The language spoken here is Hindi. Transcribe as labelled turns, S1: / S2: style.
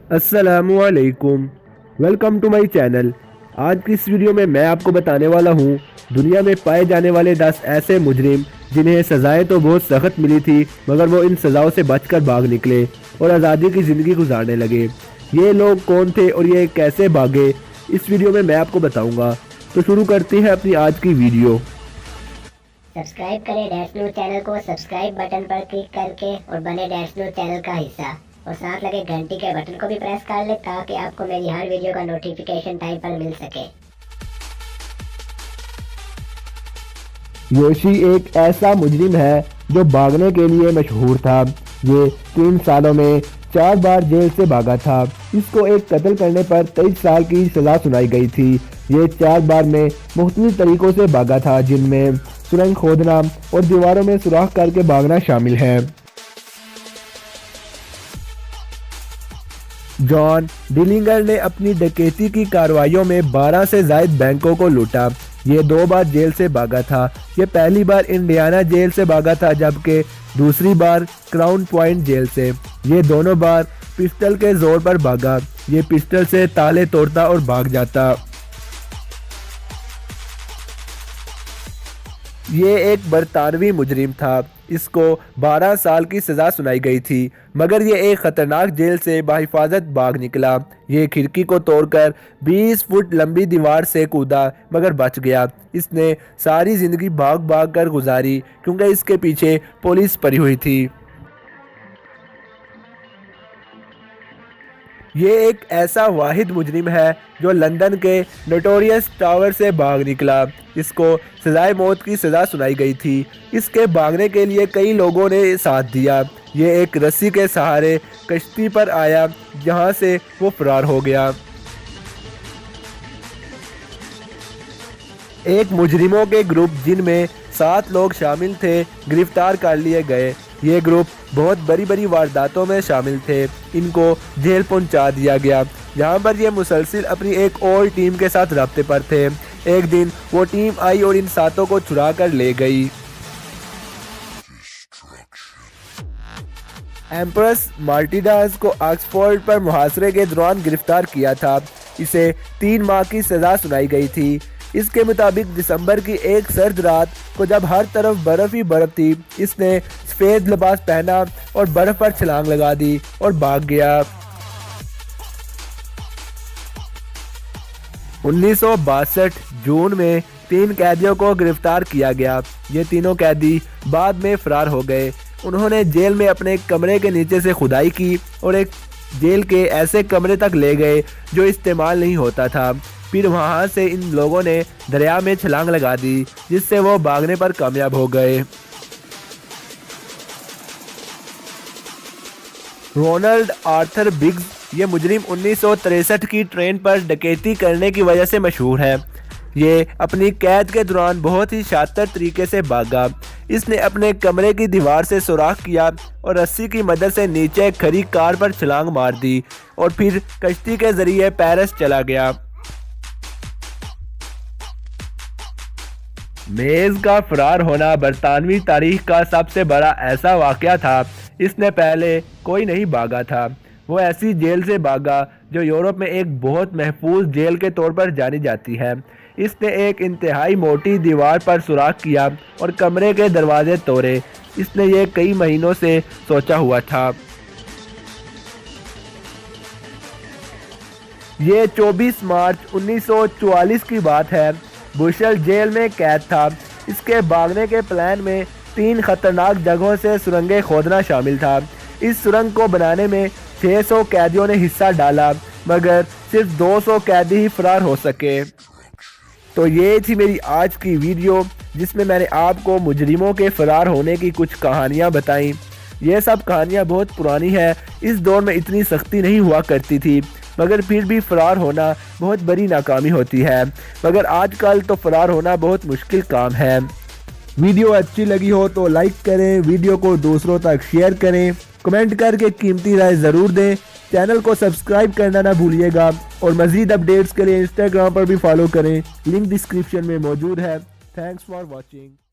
S1: अस्सलामुअलैकुम। Welcome to my channel. आज की इस वीडियो में मैं आपको बताने वाला हूँ दुनिया में पाए जाने वाले 10 ऐसे मुजरिम जिन्हें सज़ाएं तो बहुत सख्त मिली थी, मगर वो इन सज़ाओं से बचकर भाग निकले और आज़ादी की ज़िंदगी गुजारने लगे। ये लोग कौन थे और ये कैसे भागे, इस वीडियो में मैं आपको बताऊंगा। तो शुरू करते हैं अपनी आज की वीडियो।
S2: सब्सक्राइब करें डैश न्यूज चैनल को सब्सक्राइब बटन पर क्लिक करके और बने डैश न्यूज चैनल का हिस्सा, और साथ लगे घंटी के बटन को भी प्रेस कर ले ताकि आपको मेरी हर वीडियो का नोटिफिकेशन टाइम पर मिल सके।
S1: योशी एक ऐसा मुजरिम है जो भागने के लिए मशहूर था। ये 3 सालों में 4 बार जेल से भागा था। इसको एक कत्ल करने पर 23 साल की सज़ा सुनाई गई थी। ये 4 बार में मुख्तलिफ तरीकों से भागा था, जिनमें सुरंग खोदना और दीवारों में सुराख करके भागना शामिल है। जॉन डिलिंगर ने अपनी डकैती की कार्रवाइयों में 12 से ज़ायद बैंकों को लूटा। ये 2 बार जेल से भागा था। ये पहली बार इंडियाना जेल से भागा था, जबकि दूसरी बार क्राउन पॉइंट जेल से। ये दोनों बार पिस्टल के जोर पर भागा। ये पिस्टल से ताले तोड़ता और भाग जाता। ये एक बरतानवी मुजरिम था। इसको 12 साल की सज़ा सुनाई गई थी, मगर ये एक ख़तरनाक जेल से बाहिफाजत भाग निकला। ये खिड़की को तोड़कर 20 फुट लंबी दीवार से कूदा, मगर बच गया। इसने सारी ज़िंदगी भाग भाग कर गुजारी, क्योंकि इसके पीछे पुलिस पड़ी हुई थी। ये एक ऐसा वाहिद मुजरिम है जो लंदन के नोटोरियस टावर से भाग निकला। इसको सजाए मौत की सज़ा सुनाई गई थी। इसके भागने के लिए कई लोगों ने साथ दिया। ये एक रस्सी के सहारे कश्ती पर आया, जहां से वो फरार हो गया। एक मुजरिमों के ग्रुप, जिनमें 7 लोग शामिल थे, गिरफ्तार कर लिए गए। ये ग्रुप बहुत बड़ी बड़ी वारदातों में शामिल थे। इनको जेल पहुंचा दिया गया, जहां पर ये मुसलसिल अपनी एक और टीम के साथ राब्ते पर थे। एक दिन वो टीम आई और इन 7 को छुड़ा कर ले गई। एम्प्रेस मार्टिडास को ऑक्सफोर्ड पर मुहासरे के दौरान गिरफ्तार किया था। इसे 3 माह की सज़ा सुनाई गई थी। इसके मुताबिक दिसंबर की एक सर्द रात को, जब हर तरफ बर्फ ही बर्फ थी, इसने सफ़ेद लिबास पहना और बर्फ पर छलांग लगा दी और भाग गया। 1962 जून में 3 कैदियों को गिरफ्तार किया गया। ये तीनों कैदी बाद में फरार हो गए। उन्होंने जेल में अपने कमरे के नीचे से खुदाई की और एक जेल के ऐसे कमरे तक ले गए जो इस्तेमाल नहीं होता था। फिर वहां से इन लोगों ने दरिया में छलांग लगा दी, जिससे वो भागने पर कामयाब हो गए। रोनाल्ड आर्थर बिग्स, ये मुजरिम 1963 की ट्रेन पर डकैती करने की वजह से मशहूर है। ये अपनी कैद के दौरान बहुत ही शातिर तरीके से भागा। इसने अपने कमरे की दीवार से सुराख किया और रस्सी की मदद से नीचे खड़ी कार पर छलांग मार दी और फिर कश्ती के जरिए पेरिस चला गया। मेज का फरार होना बरतानवी तारीख का सबसे बड़ा ऐसा वाक़या था। इसने पहले कोई नहीं भागा था। वो ऐसी जेल से भागा जो यूरोप में एक बहुत महफूज जेल के तौर पर जानी जाती है। इसने एक इंतहाई मोटी दीवार पर सुराख किया और कमरे के दरवाजे तोड़े। इसने ये कई महीनों से सोचा हुआ था। ये 24 मार्च 1944 की बात है। बुशल जेल में कैद था। इसके भागने के प्लान में 3 खतरनाक जगहों से सुरंगें खोदना शामिल था। इस सुरंग को बनाने में 600 कैदियों ने हिस्सा डाला, मगर सिर्फ 200 कैदी ही फरार हो सके। तो ये थी मेरी आज की वीडियो, जिसमें मैंने आपको मुजरिमों के फरार होने की कुछ कहानियाँ बताई। ये सब कहानियाँ बहुत पुरानी है। इस दौर में इतनी सख्ती नहीं हुआ करती थी, मगर फिर भी फरार होना बहुत बड़ी नाकामी होती है। मगर आजकल तो फरार होना बहुत मुश्किल काम है। वीडियो अच्छी लगी हो तो लाइक करें, वीडियो को दूसरों तक शेयर करें, कमेंट करके कीमती राय ज़रूर दें। चैनल को सब्सक्राइब करना ना भूलिएगा और मज़ीद अपडेट्स के लिए इंस्टाग्राम पर भी फॉलो करें। लिंक डिस्क्रिप्शन में मौजूद है। Thanks for watching.